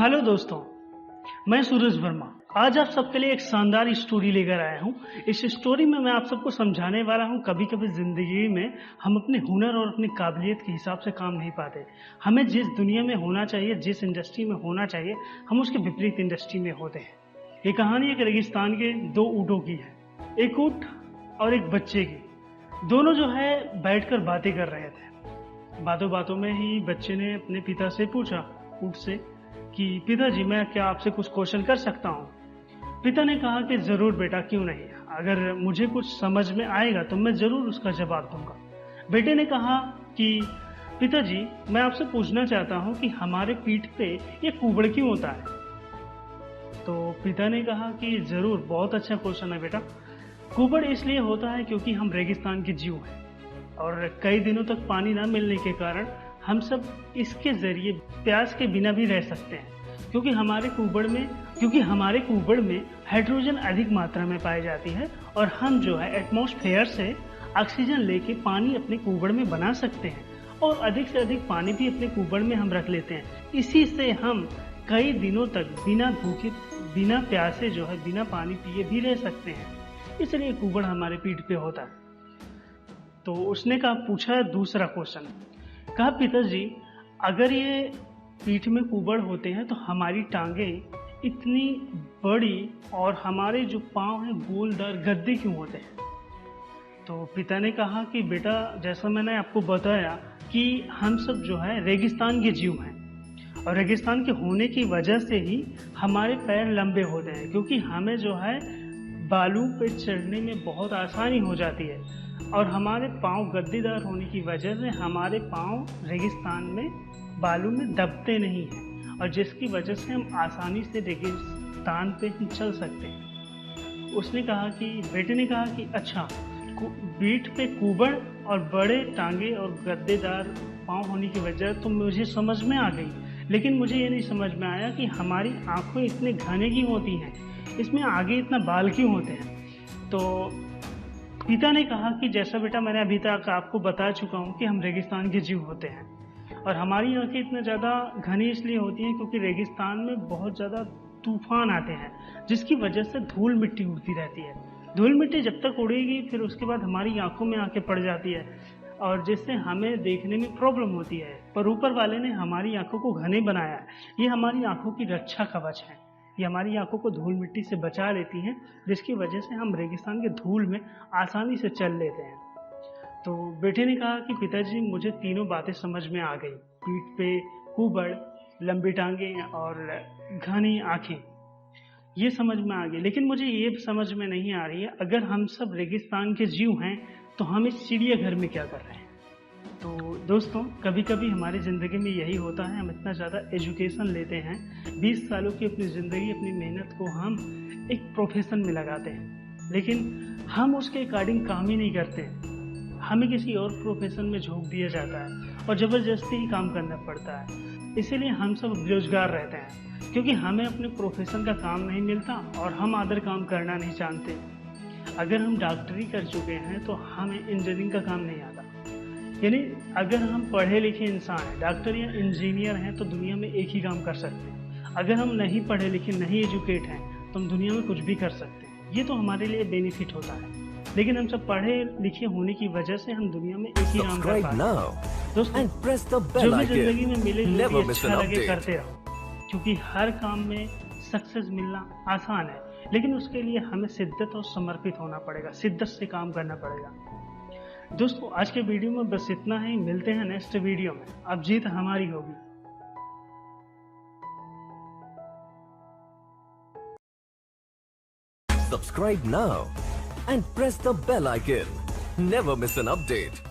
Hello दोस्तों, मैं सूरज वर्मा आज आप सबके लिए एक शानदार स्टोरी लेकर आया हूँ। इस स्टोरी में मैं आप सबको समझाने वाला हूँ कभी कभी ज़िंदगी में हम अपने हुनर और अपनी काबिलियत के हिसाब से काम नहीं पाते। हमें जिस दुनिया में होना चाहिए, जिस इंडस्ट्री में होना चाहिए, हम उसके विपरीत इंडस्ट्री में होते हैं। ये कहानी एक रेगिस्तान के दो ऊँटों की है, एक ऊँट और एक बच्चे की। दोनों जो है बैठकर बातें कर रहे थे। बातों बातों में ही बच्चे ने अपने पिता से पूछा, ऊँट से, कि पिताजी मैं क्या आपसे कुछ क्वेश्चन कर सकता हूँ। पिता ने कहा कि जरूर बेटा, क्यों नहीं, अगर मुझे कुछ समझ में आएगा तो मैं जरूर उसका जवाब दूंगा। बेटे ने कहा कि पिताजी मैं आपसे पूछना चाहता हूँ कि हमारे पीठ पे ये कुबड़ क्यों होता है। तो पिता ने कहा कि जरूर, बहुत अच्छा क्वेश्चन है बेटा। कुबड़ इसलिए होता है क्योंकि हम रेगिस्तान के जीव हैं और कई दिनों तक पानी ना मिलने के कारण हम सब इसके जरिए प्यास के बिना भी रह सकते हैं, क्योंकि हमारे कुबड़ में हाइड्रोजन अधिक मात्रा में पाई जाती है और हम जो है एटमॉस्फेयर से ऑक्सीजन लेके पानी अपने कुबड़ में बना सकते हैं और अधिक से अधिक पानी भी अपने कुबड़ में हम रख लेते हैं। इसी से हम कई दिनों तक बिना भूखे, बिना प्यासे जो है बिना पानी पिए भी रह सकते हैं। इसलिए कुबड़ हमारे पीठ पे होता है। तो उसने पूछा दूसरा क्वेश्चन, कहा पिताजी अगर ये पीठ में कुबड़ होते हैं तो हमारी टांगें इतनी बड़ी और हमारे जो पाँव हैं गोलदार गद्दे क्यों होते हैं। तो पिता ने कहा कि बेटा, जैसा मैंने आपको बताया कि हम सब जो है रेगिस्तान के जीव हैं और रेगिस्तान के होने की वजह से ही हमारे पैर लंबे होते हैं, क्योंकि हमें जो है बालू पे चढ़ने में बहुत आसानी हो जाती है और हमारे पाँव गद्देदार होने की वजह से हमारे पाँव रेगिस्तान में बालू में दबते नहीं हैं और जिसकी वजह से हम आसानी से रेगिस्तान पे हम चल सकते हैं। उसने कहा कि बेटे ने कहा कि अच्छा, पीठ पे कुबड़ और बड़े टांगे और गद्देदार पाँव होने की वजह तो मुझे समझ में आ गई, लेकिन मुझे ये नहीं समझ में आया कि हमारी आँखें इतने घने क्यों होती हैं, इसमें आगे इतना बाल क्यों होते हैं। तो पिता ने कहा कि जैसा बेटा मैंने अभी तक आपको बता चुका हूँ कि हम रेगिस्तान के जीव होते हैं और हमारी आँखें इतने ज़्यादा घनी इसलिए होती हैं क्योंकि रेगिस्तान में बहुत ज़्यादा तूफान आते हैं, जिसकी वजह से धूल मिट्टी उड़ती रहती है। धूल मिट्टी जब तक उड़ेगी फिर उसके बाद हमारी आँखों में आके पड़ जाती है और जिससे हमें देखने में प्रॉब्लम होती है। पर ऊपर वाले ने हमारी आँखों को घने बनाया है। ये हमारी आँखों की रक्षा कवच है। ये हमारी आंखों को धूल मिट्टी से बचा लेती हैं, जिसकी वजह से हम रेगिस्तान के धूल में आसानी से चल लेते हैं। तो बेटे ने कहा कि पिताजी मुझे तीनों बातें समझ में आ गई, पीठ पे कुबड़, लंबी टांगें और घनी आंखें, ये समझ में आ गई, लेकिन मुझे ये समझ में नहीं आ रही है अगर हम सब रेगिस्तान के जीव हैं तो हम इस चिड़ियाघर में क्या कर रहे हैं। तो दोस्तों, कभी कभी हमारी ज़िंदगी में यही होता है, हम इतना ज़्यादा एजुकेशन लेते हैं, 20 सालों की अपनी ज़िंदगी, अपनी मेहनत को हम एक प्रोफेशन में लगाते हैं, लेकिन हम उसके अकॉर्डिंग काम ही नहीं करते। हमें किसी और प्रोफेशन में झोंक दिया जाता है और ज़बरदस्ती ही काम करना पड़ता है। इसीलिए हम सब बेरोजगार रहते हैं, क्योंकि हमें अपने प्रोफेशन का काम नहीं मिलता और हम अदर काम करना नहीं जानते। अगर हम डॉक्टरी कर चुके हैं तो हमें इंजीनियरिंग का काम नहीं आता। यानी अगर हम पढ़े लिखे इंसान हैं, डॉक्टर या इंजीनियर हैं, तो दुनिया में एक ही काम कर सकते हैं। अगर हम नहीं पढ़े लिखे, नहीं एजुकेट हैं, तो हम दुनिया में कुछ भी कर सकते हैं। ये तो हमारे लिए बेनिफिट होता है, लेकिन हम सब पढ़े लिखे होने की वजह से हम दुनिया में एक ही काम कर पाते हैं। दोस्तों, जो भी जिंदगी में मिले, जो भी अच्छा लगे करते रहो, क्योंकि हर काम में सक्सेस मिलना आसान है, लेकिन उसके लिए हमें शिद्दत और समर्पित होना पड़ेगा, शिद्दत से काम करना पड़ेगा। दोस्तों, आज के वीडियो में बस इतना ही। मिलते हैं नेक्स्ट वीडियो में। अब जीत हमारी होगी। Subscribe now and press the bell icon. Never miss an update.